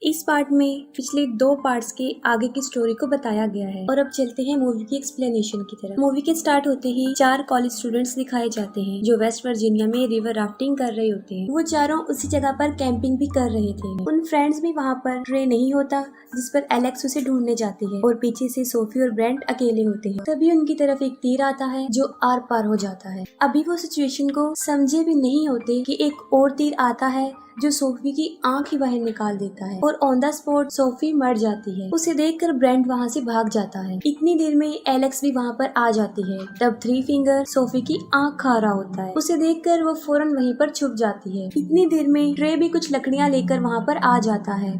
इस पार्ट में पिछले 2 पार्ट्स के आगे की स्टोरी को बताया गया है। और अब चलते हैं मूवी की एक्सप्लेनेशन की तरफ। मूवी के स्टार्ट होते ही 4 कॉलेज स्टूडेंट्स दिखाए जाते हैं जो वेस्ट वर्जीनिया में रिवर राफ्टिंग कर रहे होते हैं। वो चारों उसी जगह पर कैंपिंग भी कर रहे थे। उन फ्रेंड्स भी वहाँ पर ट्रे नहीं होता जिस पर एलेक्स उसे ढूंढने जाती है और पीछे से सोफी और ब्रेंट अकेले होते हैं। तभी उनकी तरफ एक तीर आता है जो आर पार हो जाता है। अभी वो सिचुएशन को समझे भी नहीं होते कि एक और तीर आता है जो सोफी की आंख ही बाहर निकाल देता है और ऑन द स्पॉट सोफी मर जाती है। उसे देखकर ब्रेंट वहाँ से भाग जाता है। इतनी देर में एलेक्स भी वहाँ पर आ जाती है। तब थ्री फिंगर सोफी की आंख खा रहा होता है। उसे देखकर वो फौरन वहीं पर छुप जाती है। इतनी देर में ट्रे भी कुछ लकड़ियाँ लेकर वहाँ पर आ जाता है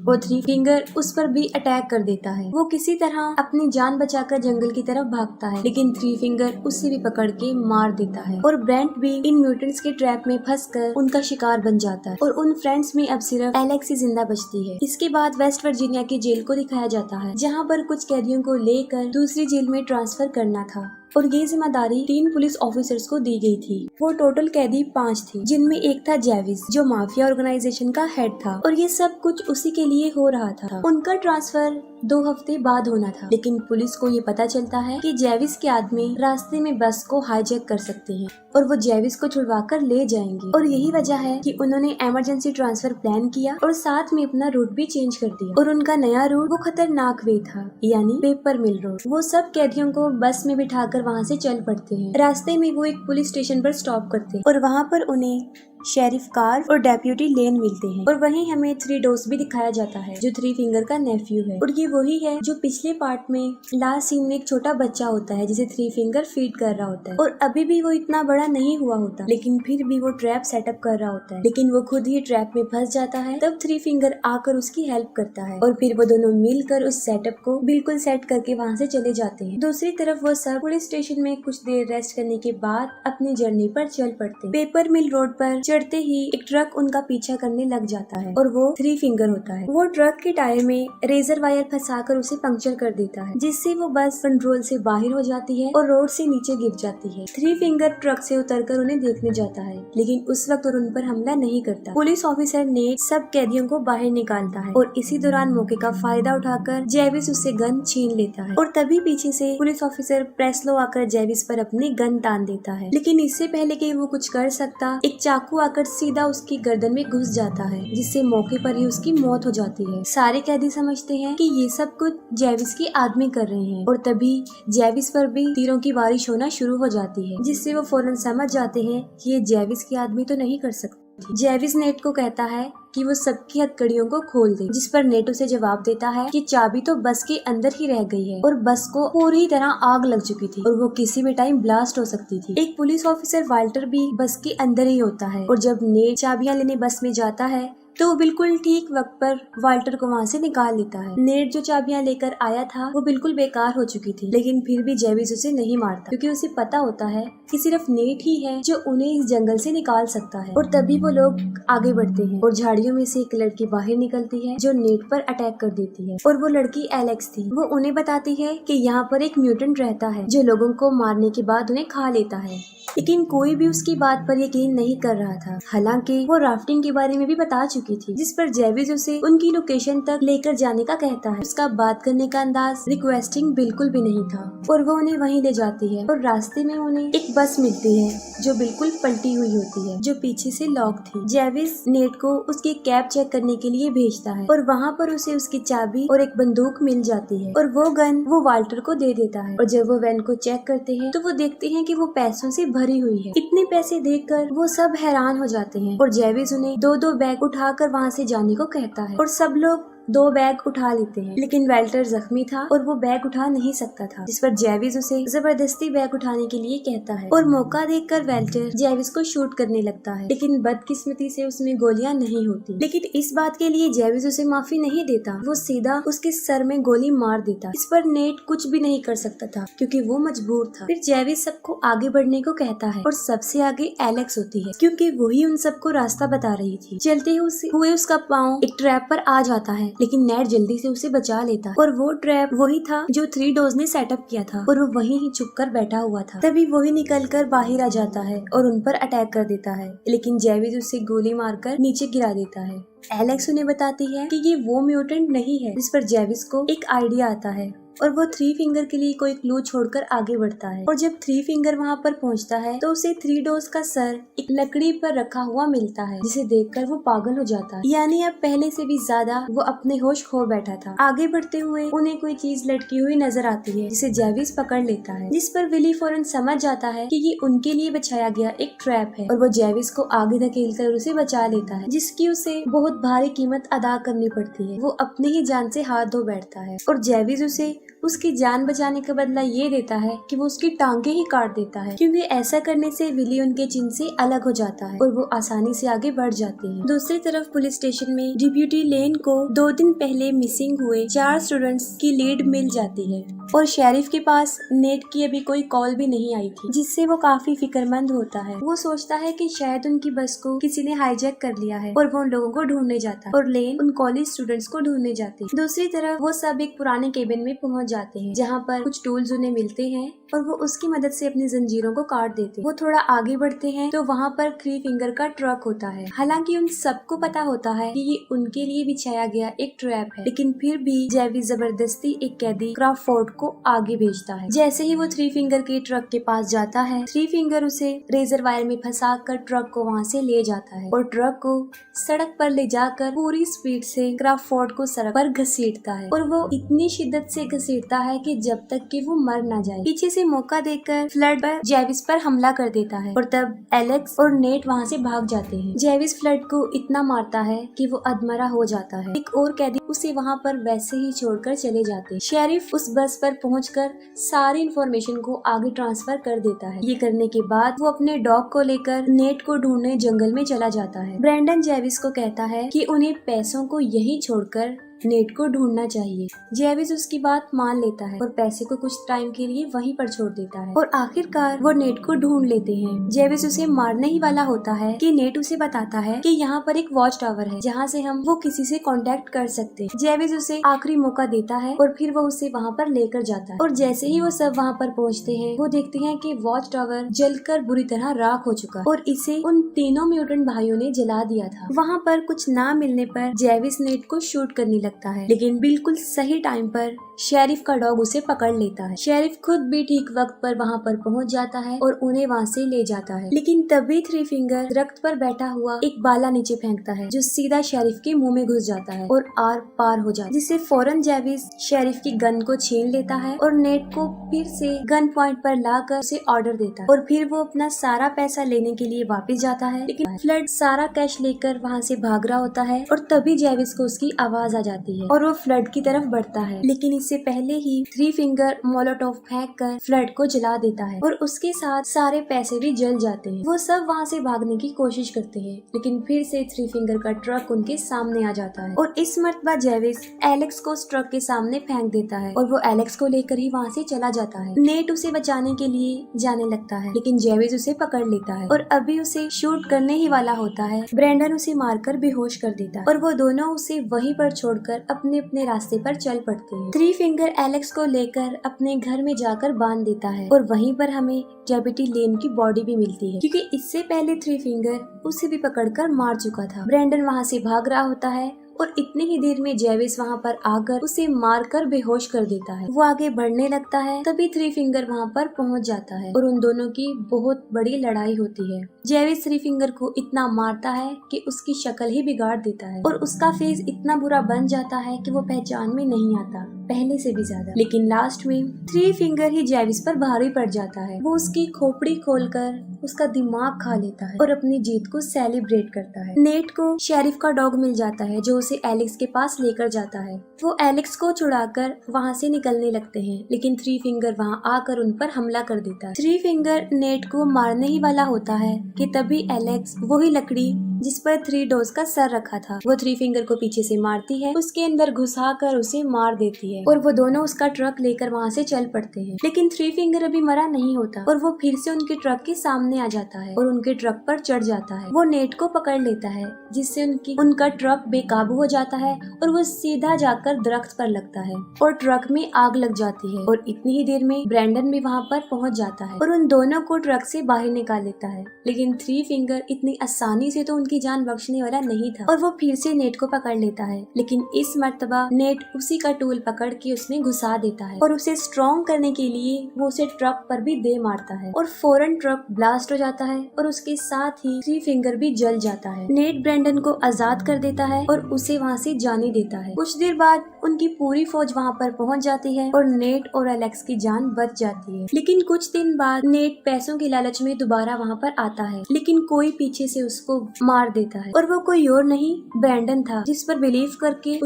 और थ्री फिंगर उस पर भी अटैक कर देता है। वो किसी तरह अपनी जान बचाकर जंगल की तरफ भागता है, लेकिन थ्री फिंगर उसे भी पकड़ के मार देता है और ब्रेंट भी इन म्यूटेंट्स के ट्रैप में फंसकर उनका शिकार बन जाता है और उन फ्रेंड्स में अब सिर्फ एलेक्स ही जिंदा बचती है। इसके बाद वेस्ट वर्जीनिया की जेल को दिखाया जाता है जहाँ पर कुछ कैदियों को लेकर दूसरी जेल में ट्रांसफर करना था और ये जिम्मेदारी 3 पुलिस ऑफिसर्स को दी गई थी। वो टोटल कैदी 5 थे, जिनमें एक था जेविस जो माफिया ऑर्गेनाइजेशन का हेड था और ये सब कुछ उसी के लिए हो रहा था। उनका ट्रांसफर 2 हफ्ते बाद होना था, लेकिन पुलिस को ये पता चलता है कि जेविस के आदमी रास्ते में बस को हाईजैक कर सकते हैं और वो जेविस को छुड़वा कर ले जाएंगे और यही वजह है कि उन्होंने इमरजेंसी ट्रांसफर प्लान किया और साथ में अपना रूट भी चेंज कर दिया और उनका नया रूट वो खतरनाक वे था, यानी पेपर मिल रोड। वो सब कैदियों को बस में बिठाकर वहाँ से चल पड़ते हैं। रास्ते में वो एक पुलिस स्टेशन पर स्टॉप करते हैं और वहाँ पर उन्हें शेरिफ कार्ल और डेप्यूटी लेन मिलते हैं और वहीं हमें 3 डोस भी दिखाया जाता है जो थ्री फिंगर का नेफ्यू है और ये वही है जो पिछले पार्ट में लास्ट सीन में एक छोटा बच्चा होता है जिसे थ्री फिंगर फीड कर रहा होता है और अभी भी वो इतना बड़ा नहीं हुआ होता, लेकिन फिर भी वो ट्रैप सेटअप कर रहा होता है, लेकिन वो खुद ही ट्रैप में फंस जाता है। तब थ्री फिंगर आकर उसकी हेल्प करता है और फिर वो दोनों मिलकर उस सेटअप को बिल्कुल सेट करके वहाँ से चले जाते हैं। दूसरी तरफ वो सब पुलिस स्टेशन में कुछ देर रेस्ट करने के बाद अपनी जर्नी पर चल पड़ते हैं। पेपर मिल रोड पर चढ़ते ही एक ट्रक उनका पीछा करने लग जाता है और वो थ्री फिंगर होता है। वो ट्रक के टायर में रेजर वायर फंसाकर उसे पंक्चर कर देता है, जिससे वो बस कंट्रोल से बाहर हो जाती है और रोड से नीचे गिर जाती है। थ्री फिंगर ट्रक से उतरकर उन्हें देखने जाता है, लेकिन उस वक्त और उन पर हमला नहीं करता। पुलिस ऑफिसर ने सब कैदियों को बाहर निकालता है और इसी दौरान मौके का फायदा उठाकर जेविस उससे गन छीन लेता है और तभी पीछे से पुलिस ऑफिसर प्रेस्लो आकर जेविस पर अपनी गन तान देता है, लेकिन इससे पहले कि वो कुछ कर सकता एक चाकू आकर सीधा उसकी गर्दन में घुस जाता है, जिससे मौके पर ही उसकी मौत हो जाती है। सारे कैदी समझते हैं कि ये सब कुछ जेविस के आदमी कर रहे हैं और तभी जेविस पर भी तीरों की बारिश होना शुरू हो जाती है, जिससे वो फौरन समझ जाते हैं कि ये जेविस के आदमी तो नहीं कर सकते। जेविस नेट को कहता है कि वो सबकी हथकड़ियों को खोल दे, जिस पर नेट उसे जवाब देता है कि चाबी तो बस के अंदर ही रह गई है और बस को पूरी तरह आग लग चुकी थी और वो किसी भी टाइम ब्लास्ट हो सकती थी। एक पुलिस ऑफिसर वाल्टर भी बस के अंदर ही होता है और जब नेट चाबियां लेने बस में जाता है तो वो बिल्कुल ठीक वक्त पर वाल्टर को वहाँ से निकाल लेता है। नेट जो चाबियां लेकर आया था वो बिल्कुल बेकार हो चुकी थी, लेकिन फिर भी जेविस उसे नहीं मारता क्योंकि उसे पता होता है कि सिर्फ नेट ही है जो उन्हें इस जंगल से निकाल सकता है। और तभी वो लोग आगे बढ़ते हैं और झाड़ियों में से एक लड़की बाहर निकलती है जो नेट पर अटैक कर देती है और वो लड़की एलेक्स थी। वो उन्हें बताती है कि यहाँ पर एक म्यूटेंट रहता है जो लोगों को मारने के बाद उन्हें खा लेता है, लेकिन कोई भी उसकी बात पर यकीन नहीं कर रहा था। हालांकि वो राफ्टिंग के बारे में भी बता चुकी थी, जिस पर जेविस उसे उनकी लोकेशन तक लेकर जाने का कहता है। उसका बात करने का अंदाज रिक्वेस्टिंग बिल्कुल भी नहीं था और वो उन्हें वहीं ले जाती है और रास्ते में उन्हें एक बस मिलती है जो बिल्कुल पलटी हुई होती है, जो पीछे से लॉक थी। जेविस नेट को उसकी कैब चेक करने के लिए भेजता है और वहाँ पर उसे उसकी चाबी और एक बंदूक मिल जाती है और वो गन वो वाल्टर को दे देता है। और जब वो वैन को चेक करते हैं तो वो देखते हैं कि वो पैसों से भरी हुई है। इतने पैसे देखकर वो सब हैरान हो जाते हैं और जेविस उन्हें 2-2 बैग उठाकर वहाँ से जाने को कहता है और सब लोग 2 बैग उठा लेते हैं, लेकिन वाल्टर जख्मी था और वो बैग उठा नहीं सकता था, जिस पर जेविस उसे जबरदस्ती बैग उठाने के लिए कहता है और मौका देखकर वाल्टर जेविस को शूट करने लगता है, लेकिन बदकिस्मती से उसमें गोलियां नहीं होती। लेकिन इस बात के लिए जेविस उसे माफी नहीं देता, वो सीधा उसके सर में गोली मार देता। इस पर नेट कुछ भी नहीं कर सकता था क्योंकि वो मजबूर था। फिर जेविस सबको आगे बढ़ने को कहता है और सबसे आगे एलेक्स होती है क्योंकि वही उन सबको रास्ता बता रही थी। चलते हुए उसका पाँव एक ट्रैप पर आ जाता है लेकिन नेट जल्दी से उसे बचा लेता है और वो ट्रैप वही था जो 3 डॉग्स ने सेटअप किया था और वो वहीं ही छुप कर बैठा हुआ था। तभी वही निकल कर बाहर आ जाता है और उन पर अटैक कर देता है, लेकिन जेविस उसे गोली मारकर नीचे गिरा देता है। एलेक्स उन्हें बताती है कि ये वो म्यूटेंट नहीं है, जिस पर जेविस को एक आइडिया आता है और वो 3 फिंगर के लिए कोई क्लू छोड़कर आगे बढ़ता है। और जब 3 फिंगर वहाँ पर पहुँचता है तो उसे 3 डॉग्स का सर एक लकड़ी पर रखा हुआ मिलता है, जिसे देखकर वो पागल हो जाता है। यानी अब पहले से भी ज्यादा वो अपने होश खो बैठा था। आगे बढ़ते हुए उन्हें कोई चीज लटकी हुई नजर आती है, जिसे जेविस पकड़ लेता है, जिस पर विली फौरन समझ जाता है कि ये उनके लिए बिछाया गया एक ट्रैप है और वो जेविस को आगे धकेल कर उसे बचा लेता है, जिसकी उसे बहुत भारी कीमत अदा करनी पड़ती है। वो अपने ही जान से हाथ धो बैठता है और जेविस उसे उसकी जान बचाने का बदला ये देता है कि वो उसकी टांगे ही काट देता है, क्योंकि ऐसा करने से विली उनके चिन्ह से अलग हो जाता है और वो आसानी से आगे बढ़ जाते हैं। दूसरी तरफ पुलिस स्टेशन में डिप्यूटी लेन को 2 दिन पहले मिसिंग हुए 4 स्टूडेंट्स की लीड मिल जाती है और शेरिफ के पास नेट की अभी कोई कॉल भी नहीं आई थी, जिससे वो काफी फिक्रमंद होता है। वो सोचता है कि शायद उनकी बस को किसी ने हाईजैक कर लिया है और वो उन लोगों को ढूंढने जाता है और लेन उन कॉलेज स्टूडेंट्स को ढूंढने जाते हैं। दूसरी तरफ वो सब एक पुराने केबिन में पहुंच जाते हैं, जहाँ पर कुछ टूल्स उन्हें मिलते हैं और वो उसकी मदद से अपनी जंजीरों को काट देते हैं। वो थोड़ा आगे बढ़ते हैं तो वहाँ पर 3 फिंगर का ट्रक होता है। हालांकि उन सबको पता होता है कि ये उनके लिए बिछाया गया एक ट्रैप है, लेकिन फिर भी जेविस जबरदस्ती एक कैदी क्रॉफोर्ड को आगे भेजता है। जैसे ही वो 3 फिंगर के ट्रक के पास जाता है, 3 फिंगर उसे रेजर वायर में फंसा कर ट्रक को वहाँ से ले जाता है और ट्रक को सड़क पर ले जाकर पूरी स्पीड से क्रॉफोर्ड को सड़क पर घसीटता है और वो इतनी शिद्दत से घसीटता है कि जब तक कि वो मर ना जाए। पीछे से मौका देकर फ्लड पर जेविस पर हमला कर देता है और तब एलेक्स और नेट वहाँ से भाग जाते हैं। जेविस फ्लड को इतना मारता है कि वो अधमरा हो जाता है। एक और कैदी उसे वहाँ पर वैसे ही छोड़कर चले जाते हैं। शेरिफ उस बस पर पहुंचकर सारी इंफॉर्मेशन को आगे ट्रांसफर कर देता है। ये करने के बाद वो अपने डॉग को लेकर नेट को ढूंढने जंगल में चला जाता है। ब्रैंडन जेविस को कहता है कि उन्हें पैसों को यही छोड़कर नेट को ढूंढना चाहिए। जेविस उसकी बात मान लेता है और पैसे को कुछ टाइम के लिए वहीं पर छोड़ देता है और आखिरकार वो नेट को ढूंढ लेते हैं। जेविस उसे मारने ही वाला होता है कि नेट उसे बताता है कि यहाँ पर एक वॉच टावर है, जहाँ से वो किसी से कांटेक्ट कर सकते हैं। जेविस उसे आखिरी मौका देता है और फिर वो उसे वहाँ पर लेकर जाता है और जैसे ही वो सब वहाँ पर पहुँचते हैं, वो देखते हैं कि वॉच टावर जलकर बुरी तरह राख हो चुका और इसे उन तीनों म्यूटेंट भाइयों ने जला दिया था। वहाँ पर कुछ ना मिलने पर जेविस नेट को शूट करने लगता है, लेकिन बिल्कुल सही टाइम पर शेरिफ का डॉग उसे पकड़ लेता है। शेरिफ खुद भी ठीक वक्त पर वहाँ पर पहुँच जाता है और उन्हें वहाँ से ले जाता है, लेकिन तभी 3 फिंगर दरख्त पर बैठा हुआ एक बाला नीचे फेंकता है, जो सीधा शेरिफ के मुंह में घुस जाता है और आर पार हो जाता है, जिससे फौरन जेविस शेरिफ की गन को छीन लेता है और नेट को फिर से गन पॉइंट पर लाकर उसे ऑर्डर देता है और फिर वो अपना सारा पैसा लेने के लिए वापस जाता है। लेकिन फ्लड सारा कैश लेकर वहाँ से भाग रहा होता है और तभी जेविस को उसकी आवाज आ जाती है और वो फ्लड की तरफ बढ़ता है, लेकिन इससे पहले ही 3 फिंगर मोलोटोव फेंक कर फ्लड को जला देता है और उसके साथ सारे पैसे भी जल जाते हैं। वो सब वहाँ से भागने की कोशिश करते हैं, लेकिन फिर से 3 फिंगर का ट्रक उनके सामने आ जाता है और इस मर्तबा जेविस एलेक्स को उस ट्रक के सामने फेंक देता है और वो एलेक्स को लेकर ही वहाँ से चला जाता है। नेट उसे बचाने के लिए जाने लगता है, लेकिन जेविस उसे पकड़ लेता है और अभी उसे शूट करने ही वाला होता है। ब्रैंडन उसे मारकर बेहोश कर देता है और वो दोनों उसे वहीं पर छोड़कर अपने अपने रास्ते पर चल पड़ते हैं। 3 फिंगर एलेक्स को लेकर अपने घर में जाकर बांध देता है और वहीं पर हमें डेप्यूटी लेन की बॉडी भी मिलती है, क्योंकि इससे पहले 3 फिंगर उसे भी पकड़कर मार चुका था। ब्रैंडन वहाँ से भाग रहा होता है और इतनी ही देर में जेविस वहाँ पर आकर उसे मारकर बेहोश कर देता है। वो आगे बढ़ने लगता है, तभी 3 फिंगर वहाँ पर पहुँच जाता है और उन दोनों की बहुत बड़ी लड़ाई होती है। जेविस 3 फिंगर को इतना मारता है कि उसकी शक्ल ही बिगाड़ देता है और उसका फेस इतना बुरा बन जाता है कि वो पहचान में नहीं आता पहले से भी ज्यादा। लेकिन लास्ट में 3 फिंगर ही जेविस पर भारी पड़ जाता है। वो उसकी खोपड़ी खोलकर उसका दिमाग खा लेता है और अपनी जीत को सेलिब्रेट करता है। नेट को शेरिफ का डॉग मिल जाता है, जो उसे एलेक्स के पास लेकर जाता है। वो एलेक्स को छुड़ाकर वहाँ से निकलने लगते हैं, लेकिन 3 फिंगर वहाँ आकर उन पर हमला कर देता है। 3 फिंगर नेट को मारने ही वाला होता है कि तभी एलेक्स वही लकड़ी जिस पर 3 डोज का सर रखा था। वो 3 फिंगर को पीछे से मारती है, उसके अंदर घुसा कर उसे मार देती है और वो दोनों उसका ट्रक लेकर वहाँ से चल पड़ते हैं। लेकिन 3 फिंगर अभी मरा नहीं होता और वो फिर से उनके ट्रक के सामने आ जाता है और उनके ट्रक पर चढ़ जाता है। वो नेट को पकड़ लेता है जिससे उनका ट्रक बेकाबू हो जाता है और वो सीधा जाकर दरख्त पर लगता है और ट्रक में आग लग जाती है और इतनी ही देर में ब्रैंडन भी वहाँ पर पहुँच जाता है और उन दोनों को ट्रक से बाहर निकाल लेता है। लेकिन 3 फिंगर इतनी आसानी से तो उनकी जान बख्शने वाला नहीं था और वो फिर से नेट को पकड़ लेता है। लेकिन इस मर्तबा नेट उसी का टूल पकड़ के उसमें घुसा देता है और उसे स्ट्रॉन्ग करने के लिए वो उसे ट्रक पर भी दे मारता है और फौरन ट्रक ब्लास्ट हो जाता है और उसके साथ ही 3 फिंगर भी जल जाता है। नेट ब्रैंडन को आजाद कर देता है और उसे वहाँ से जाने देता है। कुछ देर बाद उनकी पूरी फौज वहाँ पर पहुँच जाती है और नेट और एलेक्स की जान बच जाती है। लेकिन कुछ दिन बाद नेट पैसों के लालच में दोबारा वहाँ पर आता है, लेकिन कोई पीछे से उसको मार देता है और वो कोई और नहीं ब्रैंडन था, जिस पर बिलीव करके